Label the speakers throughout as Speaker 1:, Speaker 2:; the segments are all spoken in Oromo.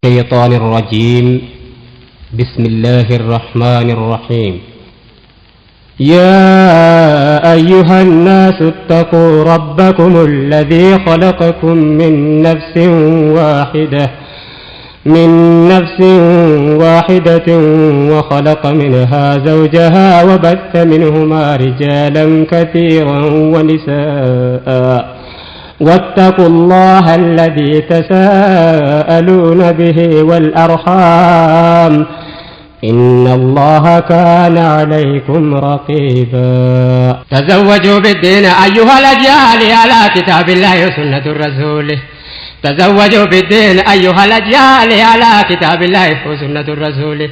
Speaker 1: الشيطان الرجيم بسم الله الرحمن الرحيم يا أيها الناس اتقوا ربكم الذي خلقكم من نفس واحدة وخلق منها زوجها وبث منهما رجالا كثيرا ونساء واتقوا الله الذي تساءلون به والأرحام إن الله كان عليكم رقيبا تزوجوا بالدين أيها الأجيال على كتاب الله وسنة الرسول تزوجوا بالدين أيها الأجيال على كتاب الله وسنة الرسول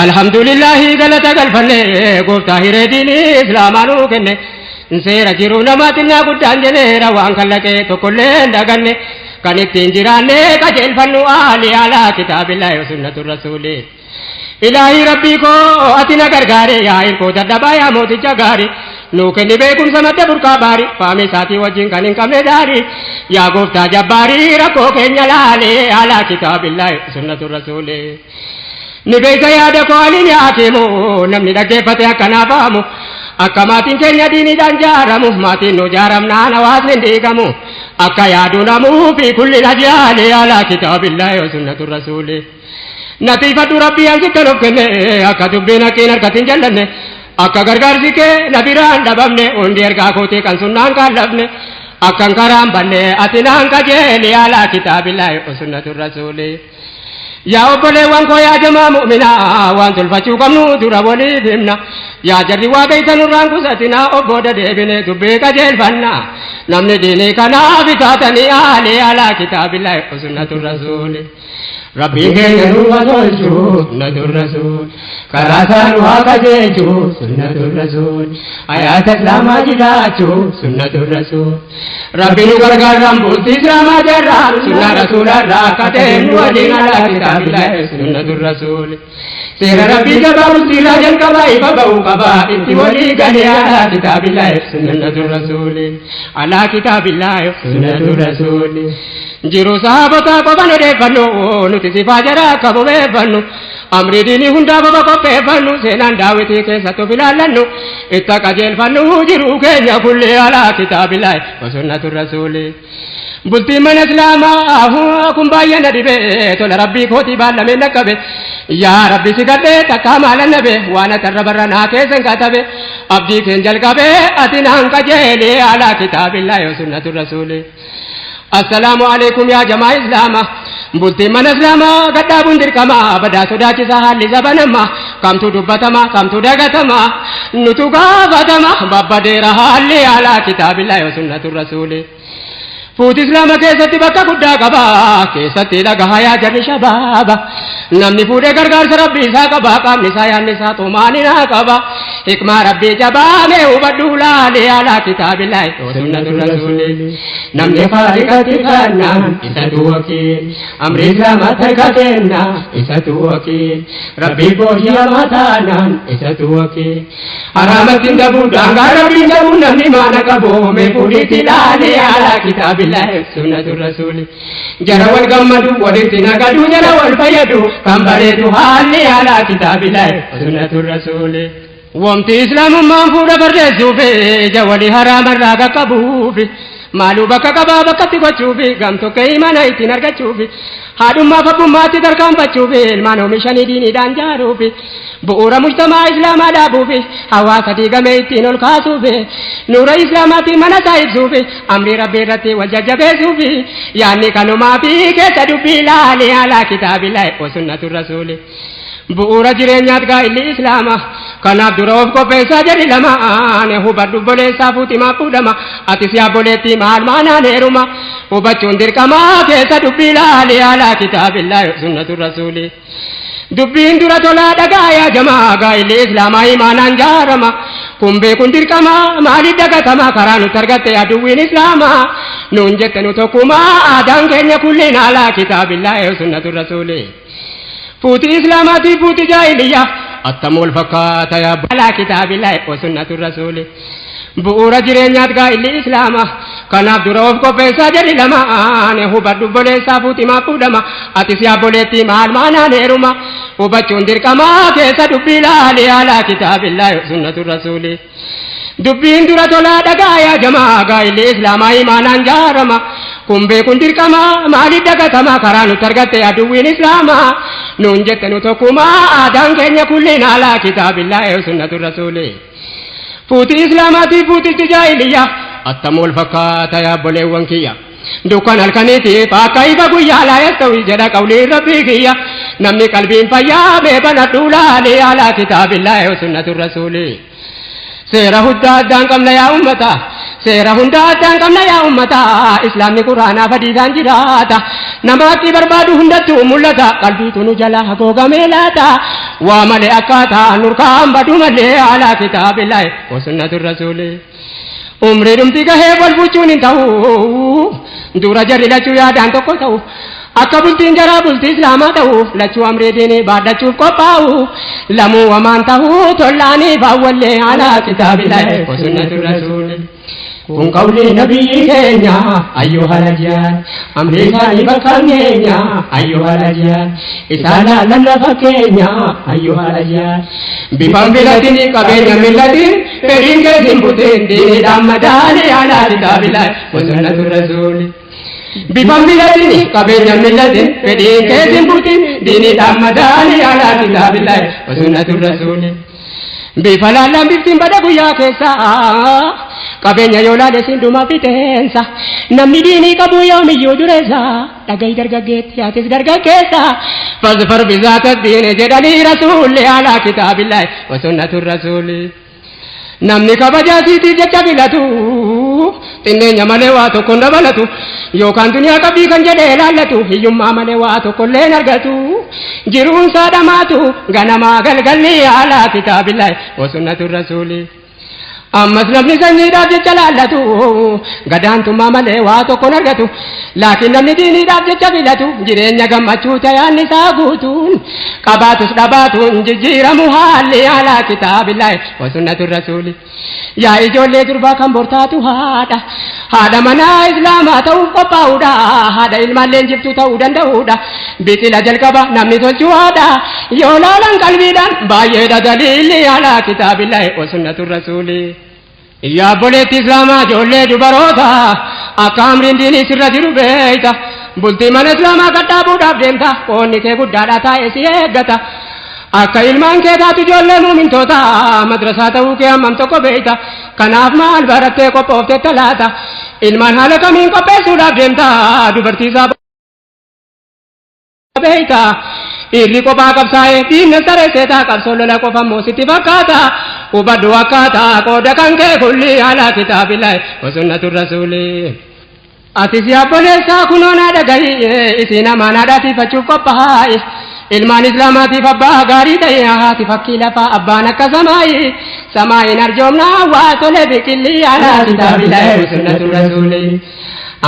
Speaker 1: الحمد لله قلت قلفن قفت هير دين إسلام نوكن سير جرو نماتنا قدان جنير وان خلق تقلين دقن كان اتنجران كجل فنو آلي على كتاب الله وسنة الرسول إلهي ربي کو اتنا گرگارے یا ان کو ددبا یا موتی جگاری نوکے نبے کن سمت برکا باری فامی ساتھی وجین کنن کمے داری یا گفتا جباری رکھو کے نلالے علا کتاب اللہ سنت الرسول نبے سیاد کو علی نیاکیمو نمنی لگے فتح کنا فامو akka maatiin keenya diiniidhaan jaaramu maatiin nu jaaramnaan hawaasni diigamu akka yaadu namuu fi kulli najaale alaa kitaabillahi wa sunnatu rasuuli natiifadhu rabbii ansitti nuuf kenne akka dubbiin haqqiin harkatiin jallanne akka gargaarsi kee na biraan dhabamne hundi ergaa kootee kan sunnaan kaallafne akkan karaan banne ati naan qajeele alaa kitaabillahi wa sunnatu rasuuli yaa obboleewwan koo yaa jamaa mu'minaa waan tolfachuu qabnu dura waliif himna yaa jarri waa beeytanurraan kusatinaa obbooda deebine dubbii qajeelfannaa namni diinii kanaaf itaatanii aalee alaa kitaabillahi wa sunnatu rasuuli rabbiin keenya nuufa tolchuu sunnatu rasuul karaa isaan waa qajeelchuu sunnatu rasuul hayaata islaamaa jiraachuu sunnatu rasuul rabbi nu gargaaraan bultii islaamaa jarraan sunnaa rasuularraa akka ta'een waliin alaa kitaabillahi sunnatu rasuul seera rabbii jabaa bultiirraa jalqabaa ifa ba'uu qabaa itti walii galee alaa kitaabillahi sunnatu rasuul alaa kitaabillahi sunnatu rasuul jiru sahabotaa qoban odeeffannu nuti sifaa jaraa akka bobeeffannu amri diinii hundaa boba qopheeffannu seenaan daawitii keessatti of ilaallannu itti qajeelfannu jiru keenya kulli alaa kitaabillahi wa sunnatu rasuuli bultiin mana islaamaa kun baay'ee na dhibee tola rabbii kootii baallamee naqqabe yaa rabbi si gadhee takkaa maalan nabe waan atarra barra naa keessan katabe abdii keen jalqabe ati naan qajeele alaa kitaabillahi wa sunnatu rasuuli السلام عليكم يا جماعة إسلام بولتي من إسلام قد أبون دركما بدا سوداكي سهل زبنما كم تدبتما كم تدغتما نتوغا فتما بابا ديرها اللي على كتاب الله وسنة الرسول فوت إسلام كيستي بكا قدا قبا كيستي لغا يا جري شبابا نمني فودي غرغر ربي سا قبا قام نسايا نسا طماننا قبا حكمة ربي جبا مي وبدولا لي على كتاب الله وسنة الرسول نمني خالقتي كنا إساتو وكيل أمر إسلام تركتنا إساتو وكيل ربي بوشيا ماتانا إساتو وكيل حرامت دبو دانغا ربي دبو نمني ما نقبو مي فودي تلالي على كتاب الله سنة الرسول جرى والقمدو ورثنا قدو جرى والفيدو كم بريدو حالي على كتاب الله سنة الرسول ومتي إسلام منفور بردسو في جوالي حرام الراقة قبوفي مالو بكا قبا بكا تقوشوفي قمتو كيمانا اتنرقشوفي هادوما فبوماتي دركام بچوفي المانو مشاني ديني دانجاروفي بؤورا مجتمع إسلام دابوفي حواسا ديگا ميتين القاسوفي نور إسلاماتي منا سايبسوفي أمري ربي رتي وججبسوفي يعني كانوا ما في كيسا دبي لالي على كتاب الله وسنة الرسول بؤورا جرينيات قائل إسلاما كان عبد روف کو پیسا جری لما آنے ہو بدو بولے سافوتی ما پودما اتسیا بولے تی مال مانا نیروما ہو بچون در کما کیسا دبی لالی علا کتاب اللہ سنت الرسول دبین درا تولا دگایا جمع گائل اسلاما ایمانان جارما کمبے کن در کما مالی دگتما کرانو ترگتے ادوین اسلاما نون جتنو تو کما آدان کینیا کلین علا کتاب اللہ سنت الرسول فوتی اسلاماتی فوتی جاہلیہ التمول فقات يا على كتاب الله وسنة الرسول bu'uura jireenyaat gaa'illi islaama kanaaf dura of qopheessaa jedhi lamaan hubadhu boleessaa fuutimaa fuudhama atis yaa boleettii maal maanaan heeruma hubachuun dirqamaa keessa dubbii laalee alaa kitaabillaahi sunnatu rasuulii dubbiin dura tolaa dhagaa yaa jamaa gaa'illi islaamaa imaanaan jaarama kun beekun dirqamaa maaliif dagatama karaa nutti argatte aduwwiin islaamaa nuun jette nu tokkumaa aadaan keenya kulliin alaa kitaabillaahi sunnatu rasuulii fuuti islaamaatii fuutichi jaahiliyyaa attam wal fakkaata yaa boleewwan kiyya dukkan halkaniitiif akka ifa guyyaa laa yastawii jedha qawliin rabbii kiyya namni qalbiin fayyaa beebanadhuu laalee alaa kitaabillaahi sunnatu rasuulii seera hunda addaan qabna yaa ummata seera hunda addaan qabna yaa ummata islaamni quraanaa hadiisaan jiraata namaatti barbaadu hundattuu mul'ata qalbiitu nu jala hagoogamee laata waa malee akkaataa nurkaan badu malee alaa kitaabillaahi wa sunnatu rasuulii umrii dhumti gahee wal bulchuun hin ta'u dura jarri lachuu yaadaan tokko ta'u akka bultiin jaraa bultii islaamaa ta'uuf lachuu amrii diinii baadhachuuf qophaa'u lamuu wamaan ta'uu tollaanii baawwallee alaa kitaabillaahi wa sunnatu rasuulii kun qawlii nabii keenya ayyuhal ajiyaan amrii isaanii bakka keenya ayyuhal ajiyaan isaan laallan lafa keenya ayyuhal ajiyaan bifaan filatiin qabeenya millatiin fedhiin keetiin butiin diiniidhaan madaalii alaa kitaabillaahi wa sunnatu rasuulii bifaan filatiin qabeenya millatiin fedhiin keetiin butiin diiniidhaan madaalii alaa kitaabillaahi wa sunnatu rasuulii bifa laallaan biftiin bada guyyaa keessaa qabeenya yoo laale sinduma fiteensa namni diinii qabu yoomiyyuu dureessa dhagahi dargaggeetti yaatis dargaggeessa fasfar bizaata diine jedhanii rasuulli alaa kitaabillaahi wa sunnatu rasuulii namni kabajaasiitiif jecha filatu xinneenya malee waa tokko hin dabalatu yookaan duniyaa qabii kan jedhee laallatu hiyyummaa malee waa tokko illee hin argatu jiruun saadhamaatu ganamaa galgalli alaa kitaabillaahi wa sunnatu rasuulii ammas namni sanyiidhaaf jecha laallatu gadaantummaa malee waa tokko hin argatu laakiin namni diiniidhaaf jecha filatu jireenya gammachuu tayaan isaa guutuun qabaatus dhabaatuun jijjiiramu haalli alaa kitaabillaahi wa sunnatu rasuulii yaa ijoollee durbaa kan bortaatu haadha manaa islaamaa ta'uuf qophaa'uudha haadha ilmaallee jibtuu ta'uu danda'uudha biqila jalqaba namni tolchuu haadha yoo laalan qalbiidhaan baay'eedha daliilli alaa kitaabillaahi wa sunnatu rasuulii yaa boleetti islaamaa ijoollee dubaroota akka amriin diinii sirra jiru beeyta bultii mana islaamaa gadhaabuudhaaf deemta qoonni kee guddaadha taa'ee si eeggata akka ilmaan kee taatu ijoollee muumintoota madrasaa ta'uu kee hammam tokko beeyta kanaaf maal barattee qophoofte talaata ilmaan haala kamiin qopheessuudhaaf deemta dubartii isaa beeyta irri kophaa qabsaa'ee diinna saree seetaa qabsoo lola qofa immoo sitti fakkaata hubadhu akkaataa qooda kan kee kulli alaa kitaabillaahi wa sunnatu rasuulii atis yaa boleessaa kunoonaa dhagahi isiin amaanaadhaatiifachuuf qophaa'e ilmaan islaamaatiif abbaa gaarii ta'e haati fakkii lafaa abbaan akka samaayin arjoomnaa waa tole biqilli alaa kitaabillaahi wa sunnatu rasuulii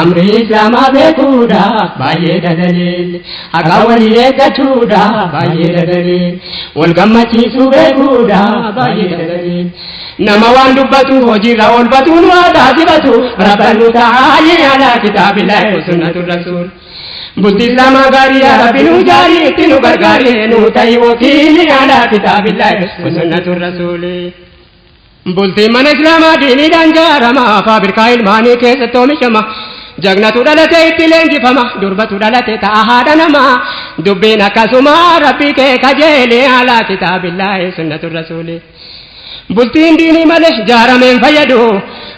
Speaker 1: amrii islaamaa beekuudha baay'ee daliil haqa walii eeggachuudha baay'ee daliil wal gammachiisuu beekuudha baay'ee daliil nama waan dubbatu hojiirra oolfatuun waa taasifatu rabbannu ta'aalii alaa kitaabillaahi wa sunnatu rasuul bultii islaamaa gaarii yaa rabbi nu jaarii itti nu gargaarii nu ta'i wakiilii alaa kitaabillaahi wa sunnatu rasuulii bultiin mana islaamaa diiniidhaan jaarama faabirkaa ilmaanii keessatti oomishama jagnatu dhalate itti leenjifama durbatu dhalate ta'a haadha namaa dubbiin akkasuma rabbii kee kajeelee alaa kitaabillaahi sunnatu rasuulii bultiin diinii malee jaarameen fayyadu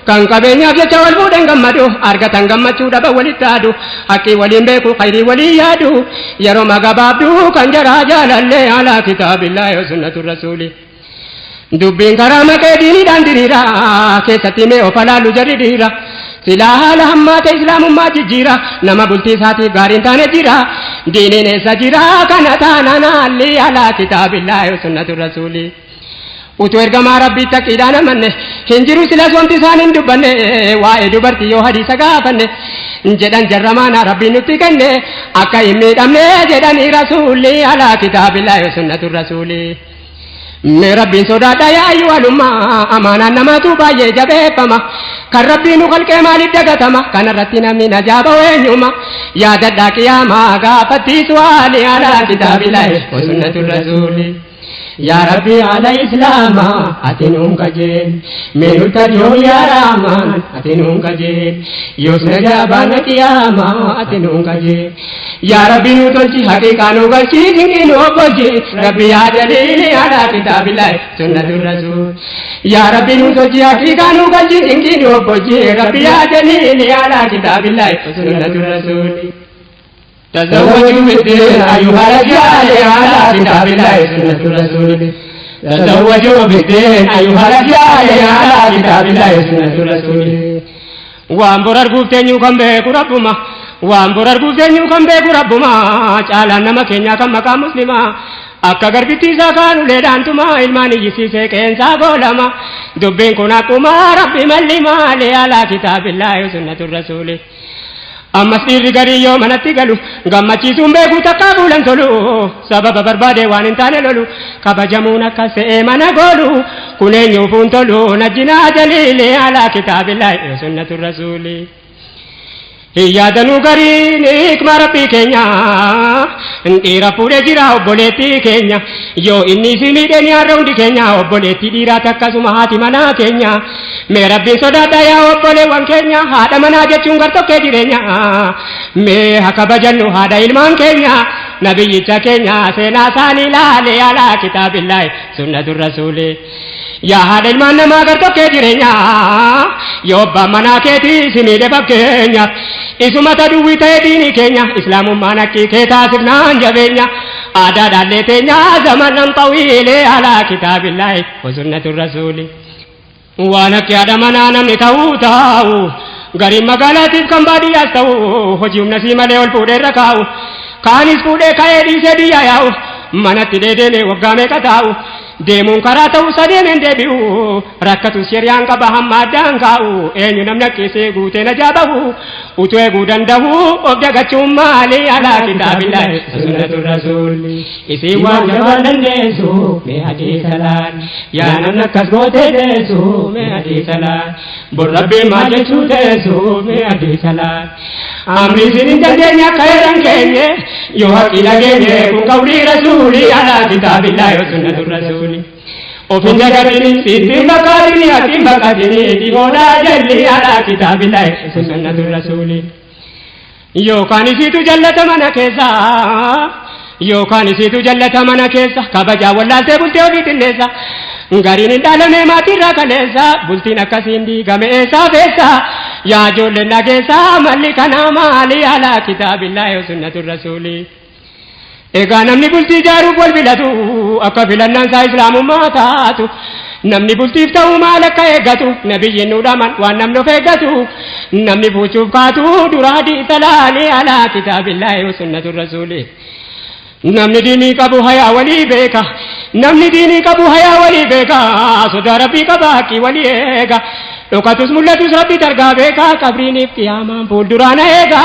Speaker 1: kan qabeenyaaf jecha wal fuudhan gammadu argatan gammachuu dhaban walitti aadu haqqii waliin beeku khayrii waliin yaadu yeroo magabaabduu kan jaraa jaalallee alaa kitaabillaahi sunnatu rasuulii dubbiin karaa maqee diiniidhaan diriira keessatti mee of alaallu jarri dhiira silaa haala hammaata islaamummaa jijjiira nama bultii isaatiif gaariin taane jira diiniin eessa jira kana taanaan haalli alaa kitaabillaahi sunnatu rasuulii utuu ergamaa rabbii taqiidhaan amanne hin jiru silas wanti isaan hin dubbanne waa'ee dubartii yoo hadiisa gaafanne jedhan jarramaana rabbiin nutti kenne akka hin miidhamne jedhanii rasuulli alaa kitaabillaahi sunnatu rasuulii मेरा बिन सोदा दया युवालुमा अमाना नमा तू बाये जबे पमा कर रब्बी नु खल के मालिक जगतमा कन रत्तिना मिना जाबो एन्युमा याद डाकिया मागा पति स्वाले आला किताबिल्लाह व सुन्नतुर रसूली या रब्बी अला इस्लामा अतिनुम कजेल मेनु तरियो या रहमान अतिनुम कजेल योसने जाबान कियामा अतिनुम कजेल या रब्बी नु तोची हकीकानु गची दिनो बजे रब्बी या जलील अला किताबिल्लाह सुन्नतुर रसूल या रब्बी नु तोची हकीकानु गची दिनो बजे रब्बी या जलील अला किताबिल्लाह सुन्नतुर रसूल तज़व्वजू बिद्दीन अय्युहा रजाल अला किताबिल्लाह सुन्नतुर रसूल तज़व्वजू बिद्दीन अय्युहा रजाल अला किताबिल्लाह सुन्नतुर रसूल वांबुरर गुफ्तेन्यू कंबे कुरब्बुमा वांबुरर गुफ्तेन्यू कंबे कुरब्बुमा चाला नमक केन्या कम मका मुस्लिमा akka garbittiisa kaanu leedhaantuma ilmaan iyyisiisee qeensaa goolama dubbiin kun akkuma rabbi malli maali alaa kitaabillaahi sunnatu rasuuli ammas dhiirri garii yoo manatti galu gammachiisuun beekuu takkaa fuulan tolu sababa barbaade waan hin taane lolu kabajamuun akka se'ee mana goolu kun eenyuufuun tolu najjinaa jaliili alaa kitaabillaahi sunnatu rasuuli yaadanu gariin hikma rabbii keenya dhiira fuudhee jira obboleettii keenya yoo inni si miidheen yaarra hundi keenya obboleettii dhiiraati akkasuma haati manaa keenya mee rabbiin sodaadha yaa obboleewwan keenya haadha manaa jechuun gartokkee jireenya mee haa kabajannu haadha ilmaan keenya nabiyyicha keenya seenaa isaanii ilaale alaa kitaabillaahi sunnatu rasuuli yaa haadha ilmaan namaa gartokkee jireenya yoo abbaan manaa keetii si miidhe fakkeenya isumata duwwii ta'ee diinii keenya islaamummaan akkii kee taasifnaan jabeenya aadaadhaallee teenya zamanan xawiilee alaa kitaabillaahi wa sunnatu rasuuli waan akka haadha manaa namni ta'uu taa'u gariin magaalaatiif kan baadiyyaas ta'u hojii humna sii malee ol fuudhee irra kaa'u kaanis fuudhee ka'ee dhiisee biyya yaa'u manatti deedeemee waggaa meeqa taa'u deemuun karaa ta'uu sadeemeen deebi'u rakkatu shiriyaan qaba hamma addaan kaa'u eenyu namni akkeessee guutee na jaabahu utuu eeguu danda'u of dagachuun maali alaa kitaabillaahi sunnatu rasuuli isii waan jabaan dandeessu mee hadiisa laal yaa namni akkas gootee deessu mee hadiisa laal bor rabbiin maal jechuu teessu mee hadiisa laal amri isin hin dandeenya akka heeran keenye yoo haqii dhageenye kun qawlii rasuuli alaa kitaabillaahi sunnatu rasuuli ofin jagatini sittin bakatini hatin bakatini dihoda jalli ala kitabillahi sunnatu rasuli yookaan isiitu jallata mana keessa yookaan isiitu jallata mana keessa kabajaa wallaaltee bultee ofii xinneessa gariin hin dhaalamee maatirraa kaleessa bultiin akkasiin diigame eessaa feessa yaa ijoolleen dhageessa malli kanaa maali ala kitabillahi sunnatu rasuli egaa namni bultii ijaaruuf wal filatu akka filannaan isaa islaamummaa taatu namni bultiif ta'uu maal akka eeggatu nabiyyiin nu dhaman waan namni of eeggatu namni fuuchuuf kaatu dura hadiisa laali alaa kitaabillaahi wa sunnatu rasuuli namni diinii qabu hayaa walii beeka namni diinii qabu hayaa walii beeka sodaa rabbii qaba haqqii walii eega dhokatus mul'atus rabbi dargaa beeka qabriiniif qiyaamaan fuulduraana eega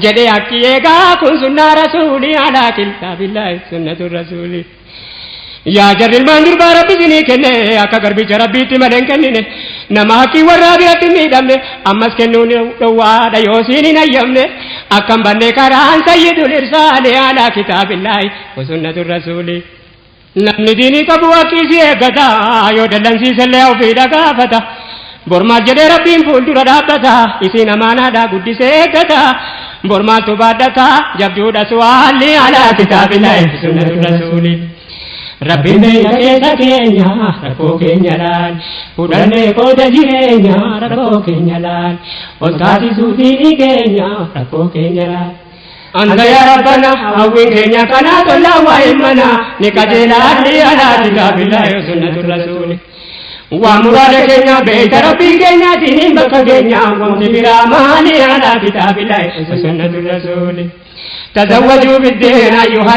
Speaker 1: jedhee akki eega kun sunnaa rasuuli alaa kitaabillaahi sunnatu rasuuli yaa jarri ilmaan durbaa rabbi isinii kenne akka garbicha rabbiitti malee hin kennine nama haqqii warraa biratti hin miidhamne ammas kennuun dhowwaadha yoo siin hin hayyamne akkan banne karaan sayyidul irsaali alaa kitaabillaahi wa sunnatu rasuuli namni diinii qabu haqqiisii eeggata yoo dallansiisellee ofiidha gaafata bormaal jedhee rabbiin fuuldura dhaabbata isiin amaanaadha guddisee eeggata bormaaltu baadhata jabduudha suwaalli alaa kitaabillaahi sunnatu rasuuli rabbiin beeyna keessa keenya rakkoo keenya laal fudhannee qooda jireenya rakkoo keenya laal ol taasisuu diinii keenya rakkoo keenya laal anta yaa rabbana hawwiin keenya kanaa tollaa waa'ee mana ni qajeelaalli alaa kitaabillaahi sunnatu rasuuli ومراد كينيا بيت ربي كينيا دين بك كينيا ومتبرا مالي على كتاب الله وسنة الرسول تزوجوا بالدين أيها